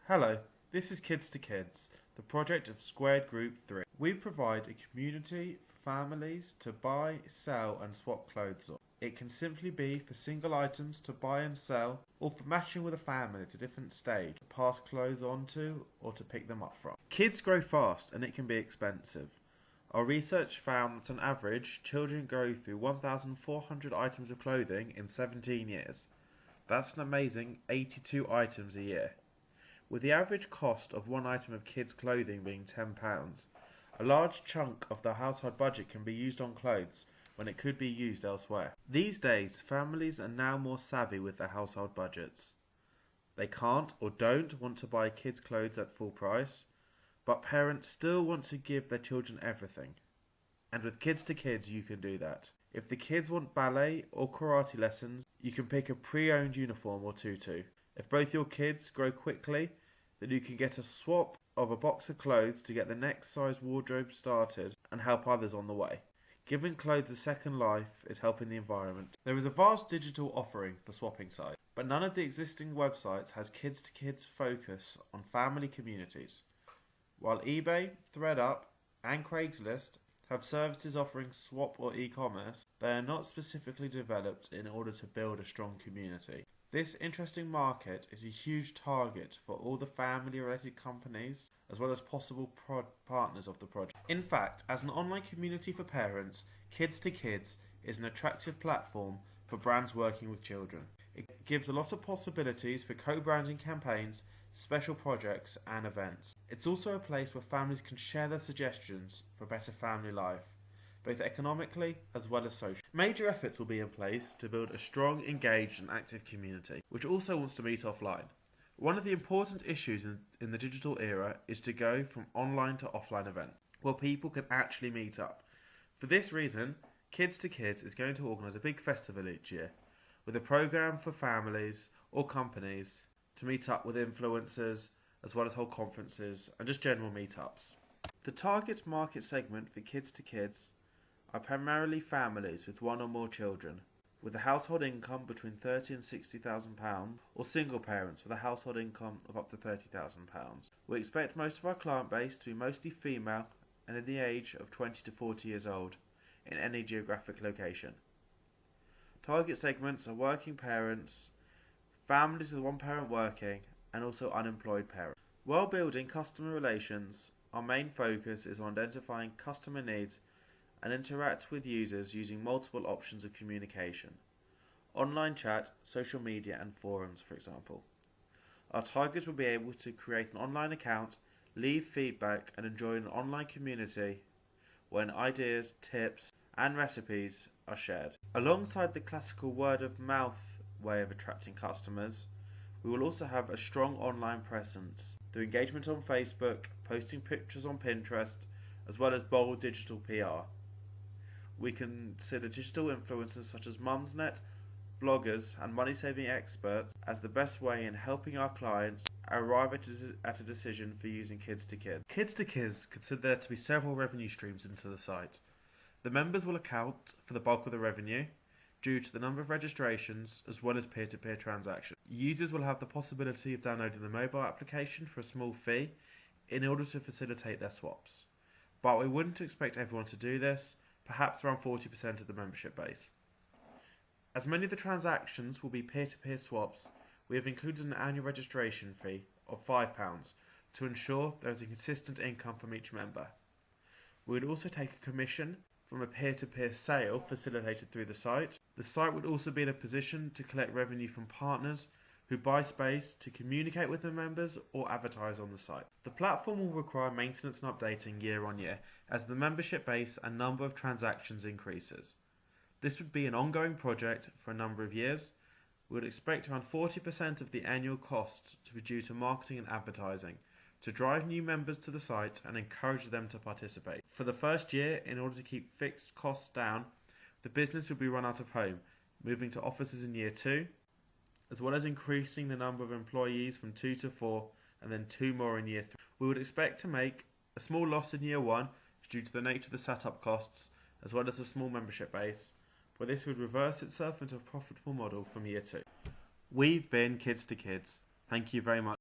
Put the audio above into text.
Hello, this is Kids to Kids, the project of GSquaredG3. We provide a community for families to buy, sell and swap clothes on. It can simply be for single items to buy and sell, or for matching with a family at a different stage, to pass clothes on to or to pick them up from. Kids grow fast and it can be expensive. Our research found that on average, children go through 1,400 items of clothing in 17 years. That's an amazing 82 items a year. With the average cost of one item of kids' clothing being £10, a large chunk of the household budget can be used on clothes when it could be used elsewhere. These days, families are now more savvy with their household budgets. They can't or don't want to buy kids' clothes at full price, but parents still want to give their children everything. And with Kids to Kids, you can do that. If the kids want ballet or karate lessons, you can pick a pre-owned uniform or tutu. If both your kids grow quickly, then you can get a swap of a box of clothes to get the next size wardrobe started and help others on the way. Giving clothes a second life is helping the environment. There is a vast digital offering for swapping sites, but none of the existing websites has Kids to Kids focus on family communities. While eBay, ThreadUp and Craigslist have services offering swap or e-commerce, they are not specifically developed in order to build a strong community. This interesting market is a huge target for all the family-related companies as well as possible partners of the project. In fact, as an online community for parents, Kids to Kids is an attractive platform for brands working with children. It gives a lot of possibilities for co-branding campaigns, special projects and events. It's also a place where families can share their suggestions for a better family life, both economically as well as socially. Major efforts will be in place to build a strong, engaged and active community, which also wants to meet offline. One of the important issues in the digital era is to go from online to offline events, where people can actually meet up. For this reason, Kids to Kids is going to organise a big festival each year, with a programme for families or companies to meet up with influencers, as well as hold conferences and just general meetups. The target market segment for Kids to Kids are primarily families with one or more children, with a household income between £30,000 and £60,000, or single parents with a household income of up to £30,000. We expect most of our client base to be mostly female and in the age of 20 to 40 years old, in any geographic location. Target segments are working parents, families with one parent working, and also unemployed parents. While building customer relations, our main focus is on identifying customer needs and interact with users using multiple options of communication. Online chat, social media and forums, for example. Our targets will be able to create an online account, leave feedback and enjoy an online community when ideas, tips and recipes are shared. Alongside the classical word of mouth way of attracting customers, we will also have a strong online presence through engagement on Facebook, posting pictures on Pinterest, as well as bold digital PR. We consider digital influencers such as Mumsnet, bloggers and money-saving experts as the best way in helping our clients arrive at a decision for using Kids to Kids. Kids to Kids consider there to be several revenue streams into the site. The members will account for the bulk of the revenue due to the number of registrations as well as peer-to-peer transactions. Users will have the possibility of downloading the mobile application for a small fee in order to facilitate their swaps. But we wouldn't expect everyone to do this, perhaps around 40% of the membership base. As many of the transactions will be peer-to-peer swaps, we have included an annual registration fee of £5 to ensure there is a consistent income from each member. We would also take a commission from a peer-to-peer sale facilitated through the site. The site would also be in a position to collect revenue from partners who buy space to communicate with their members or advertise on the site. The platform will require maintenance and updating year on year as the membership base and number of transactions increases. This would be an ongoing project for a number of years. We would expect around 40% of the annual cost to be due to marketing and advertising, to drive new members to the site and encourage them to participate. For the first year, in order to keep fixed costs down, the business will be run out of home, moving to offices in year 2, as well as increasing the number of employees from 2 to 4 and then 2 more in year 3. We would expect to make a small loss in year 1 due to the nature of the setup costs as well as a small membership base, but this would reverse itself into a profitable model from year 2. We've been Kids to Kids. Thank you very much.